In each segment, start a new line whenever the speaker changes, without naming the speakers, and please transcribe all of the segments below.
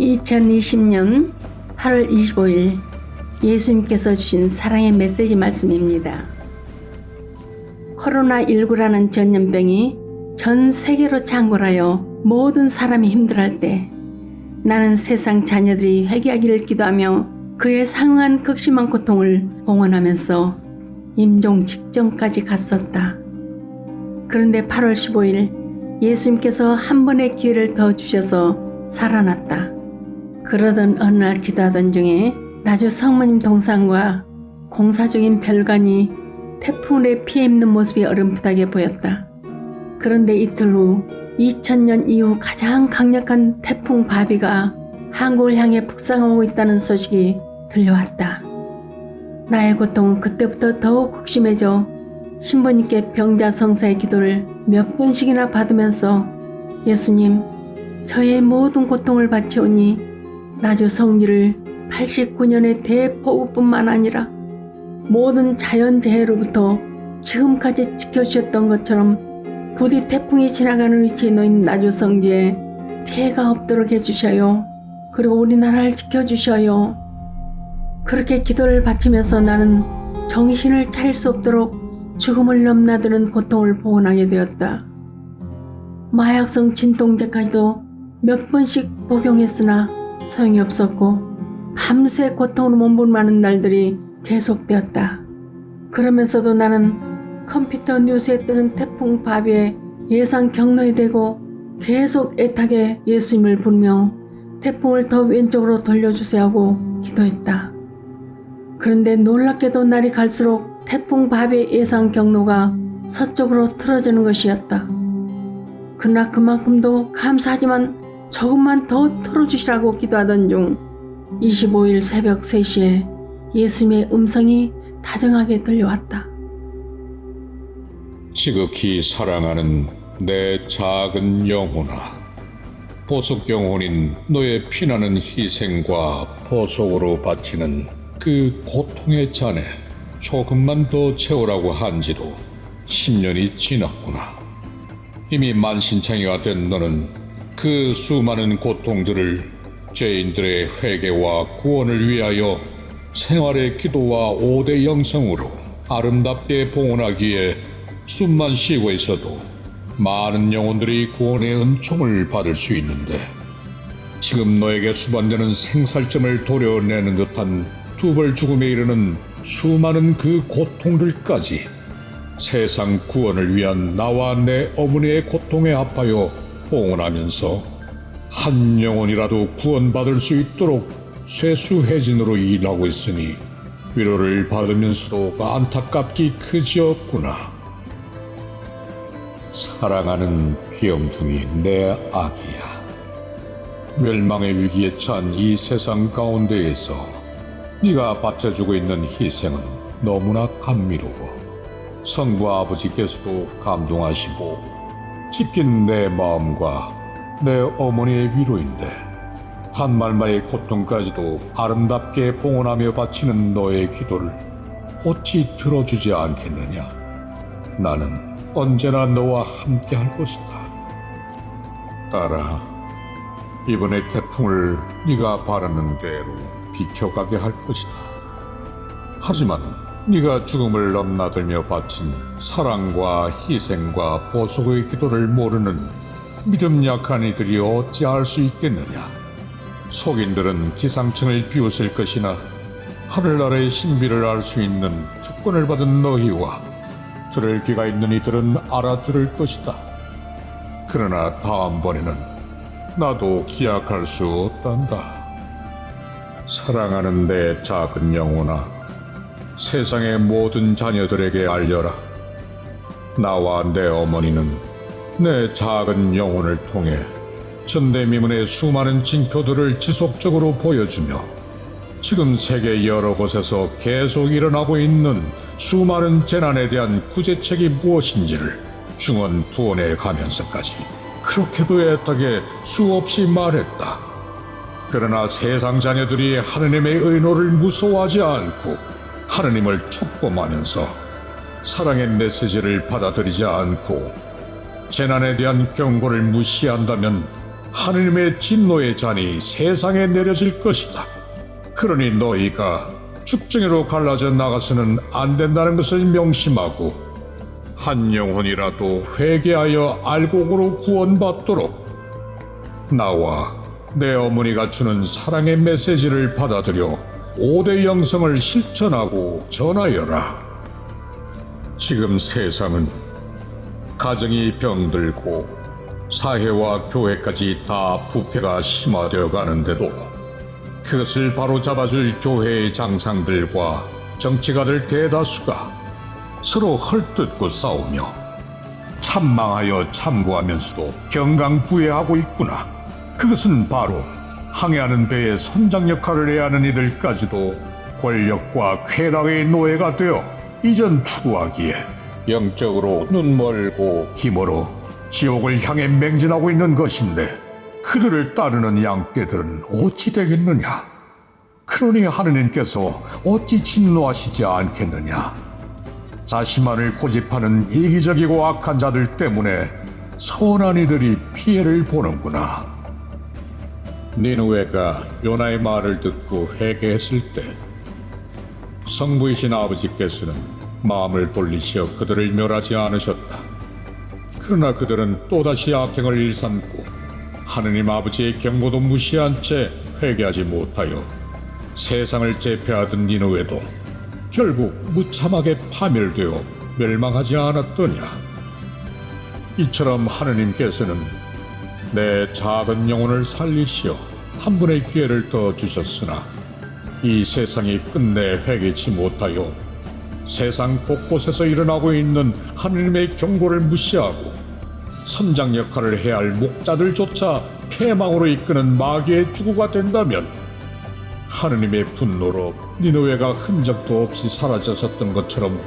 2020년 8월 25일 예수님께서 주신 사랑의 메시지 말씀입니다. 코로나19라는 전염병이 전 세계로 창궐하여 모든 사람이 힘들어할 때 나는 세상 자녀들이 회개하기를 기도하며 그에 상응한 극심한 고통을 봉헌하면서 임종 직전까지 갔었다. 그런데 8월 15일 예수님께서 한 번의 기회를 더 주셔서 살아났다. 그러던 어느 날 기도하던 중에 나주 성모님 동상과 공사 중인 별관이 태풍에 피해 입는 모습이 어렴풋하게 보였다. 그런데 이틀 후 2000년 이후 가장 강력한 태풍 바비가 한국을 향해 북상하고 있다는 소식이 들려왔다. 나의 고통은 그때부터 더욱 극심해져 신부님께 병자성사의 기도를 몇 번씩이나 받으면서 예수님, 저의 모든 고통을 바치오니 나주 성지를 89년의 대폭우뿐만 아니라 모든 자연재해로부터 지금까지 지켜주셨던 것처럼 부디 태풍이 지나가는 위치에 놓인 나주 성지에 피해가 없도록 해주셔요. 그리고 우리나라를 지켜주셔요. 그렇게 기도를 바치면서 나는 정신을 차릴 수 없도록 죽음을 넘나드는 고통을 보원하게 되었다. 마약성 진통제까지도 몇 번씩 복용했으나 소용이 없었고 밤새 고통으로 몸부림하는 날들이 계속되었다. 그러면서도 나는 컴퓨터 뉴스에 뜨는 태풍 바비의 예상 경로에 대고 계속 애타게 예수님을 부르며 태풍을 더 왼쪽으로 돌려주세요 하고 기도했다. 그런데 놀랍게도 날이 갈수록 태풍 바비의 예상 경로가 서쪽으로 틀어지는 것이었다. 그러나 그만큼도 감사하지만 조금만 더 틀어주시라고 기도하던 중 25일 새벽 3시에 예수님의 음성이 다정하게 들려왔다.
지극히 사랑하는 내 작은 영혼아, 보석 영혼인 너의 피나는 희생과 보석으로 바치는 그 고통의 잔에 조금만 더 채우라고 한지도 10년이 지났구나. 이미 만신창이가 된 너는 그 수많은 고통들을 죄인들의 회개와 구원을 위하여 생활의 기도와 5대 영성으로 아름답게 봉헌하기에 숨만 쉬고 있어도 많은 영혼들이 구원의 은총을 받을 수 있는데, 지금 너에게 수반되는 생살점을 도려내는 듯한 두벌 죽음에 이르는 수많은 그 고통들까지 세상 구원을 위한 나와 내 어머니의 고통에 합하여 봉헌하면서 한 영혼이라도 구원받을 수 있도록 쇠수해진으로 일하고 있으니 위로를 받으면서도 안타깝기 그지없구나. 사랑하는 귀염둥이 내 아기야, 멸망의 위기에 찬 이 세상 가운데에서 네가 바쳐주고 있는 희생은 너무나 감미로워 성부 아버지께서도 감동하시고 찢긴 내 마음과 내 어머니의 위로인데, 단말마의 고통까지도 아름답게 봉헌하며 바치는 너의 기도를 어찌 들어주지 않겠느냐. 나는 언제나 너와 함께 할 것이다. 딸아, 이번의 태풍을 네가 바라는 대로 비켜가게 할 것이다. 하지만 네가 죽음을 넘나들며 바친 사랑과 희생과 보석의 기도를 모르는 믿음 약한 이들이 어찌할 수 있겠느냐. 속인들은 기상청을 비웃을 것이나 하늘나라의 신비를 알 수 있는 특권을 받은 너희와 들을 귀가 있는 이들은 알아들을 것이다. 그러나 다음번에는 나도 기약할 수 없단다. 사랑하는 내 작은 영혼아, 세상의 모든 자녀들에게 알려라. 나와 내 어머니는 내 작은 영혼을 통해 전대미문의 수많은 징표들을 지속적으로 보여주며 지금 세계 여러 곳에서 계속 일어나고 있는 수많은 재난에 대한 구제책이 무엇인지를 중언부언해 가면서까지 그렇게도 애타게 수없이 말했다. 그러나 세상 자녀들이 하느님의 의노를 무서워하지 않고 하느님을 촉범하면서 사랑의 메시지를 받아들이지 않고 재난에 대한 경고를 무시한다면 하느님의 진노의 잔이 세상에 내려질 것이다. 그러니 너희가 죽정이로 갈라져 나가서는 안 된다는 것을 명심하고 한 영혼이라도 회개하여 알곡으로 구원받도록 나와 내 어머니가 주는 사랑의 메시지를 받아들여 5대 영성을 실천하고 전하여라. 지금 세상은 가정이 병들고 사회와 교회까지 다 부패가 심화되어 가는데도 그것을 바로잡아줄 교회의 장상들과 정치가들 대다수가 서로 헐뜯고 싸우며 참망하여 참고하면서도 경강부회하고 있구나. 그것은 바로 항해하는 배의 선장 역할을 해야 하는 이들까지도 권력과 쾌락의 노예가 되어 이전 투구하기에 영적으로 눈멀고 힘으로 지옥을 향해 맹진하고 있는 것인데 그들을 따르는 양떼들은 어찌 되겠느냐? 그러니 하느님께서 어찌 진노하시지 않겠느냐? 자신만을 고집하는 이기적이고 악한 자들 때문에 선한 이들이 피해를 보는구나. 니느웨가 요나의 말을 듣고 회개했을 때 성부이신 아버지께서는 마음을 돌리시어 그들을 멸하지 않으셨다. 그러나 그들은 또다시 악행을 일삼고 하느님 아버지의 경고도 무시한 채 회개하지 못하여 세상을 제패하던 니느웨도 결국 무참하게 파멸되어 멸망하지 않았더냐. 이처럼 하느님께서는 내 작은 영혼을 살리시어 한 분의 기회를 더 주셨으나 이 세상이 끝내 회개치 못하여 세상 곳곳에서 일어나고 있는 하느님의 경고를 무시하고 선장 역할을 해야 할 목자들조차 패망으로 이끄는 마귀의 주구가 된다면 하느님의 분노로 니느웨가 흔적도 없이 사라졌었던 것처럼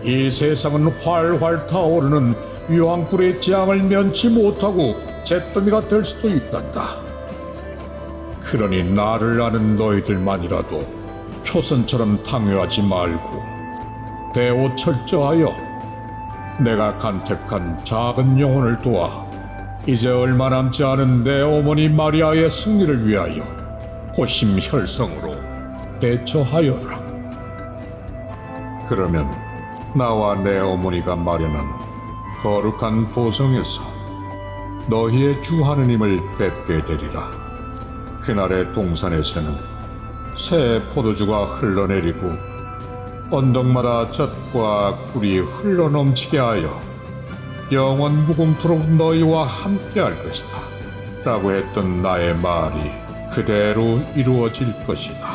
이 세상은 활활 타오르는 유황불의 재앙을 면치 못하고 잿더미가 될 수도 있단다. 그러니 나를 아는 너희들만이라도 표선처럼 탕요하지 말고 대오 철저하여 내가 간택한 작은 영혼을 도와 이제 얼마 남지 않은 내 어머니 마리아의 승리를 위하여 고심혈성으로 대처하여라. 그러면 나와 내 어머니가 마련한 거룩한 도성에서 너희의 주 하느님을 뵙게 되리라. 그날의 동산에서는 새 포도주가 흘러내리고 언덕마다 젖과 꿀이 흘러넘치게 하여 영원 무궁토록 너희와 함께할 것이다 라고 했던 나의 말이 그대로 이루어질 것이다.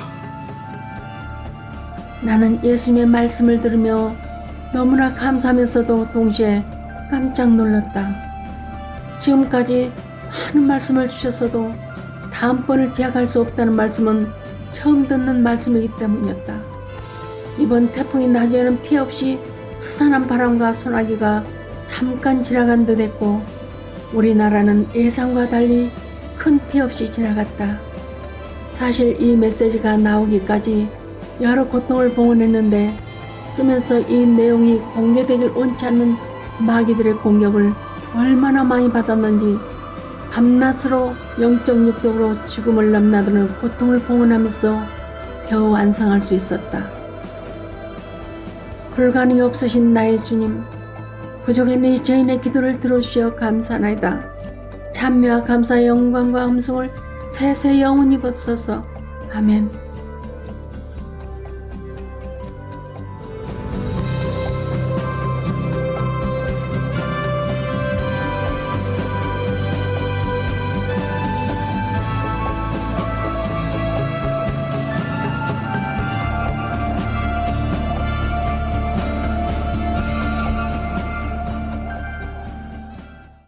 나는 예수님의 말씀을 들으며 너무나 감사하면서도 동시에 깜짝 놀랐다. 지금까지 많은 말씀을 주셨어도 다음번을 기약할 수 없다는 말씀은 처음 듣는 말씀이기 때문이었다. 이번 태풍이 나중에는 피해 없이 스산한 바람과 소나기가 잠깐 지나간 듯 했고 우리나라는 예상과 달리 큰 피해 없이 지나갔다. 사실 이 메시지가 나오기까지 여러 고통을 봉헌했는데 쓰면서 이 내용이 공개되길 원치 않는 마귀들의 공격을 얼마나 많이 받았는지 밤낮으로 영적 육적으로 죽음을 넘나드는 고통을 봉헌하면서 겨우 완성할 수 있었다. 불가능이 없으신 나의 주님, 부족한 이 죄인의 기도를 들어주시어 감사나이다. 찬미와 감사의 영광과 음성을 세세 영원히 받으소서. 아멘.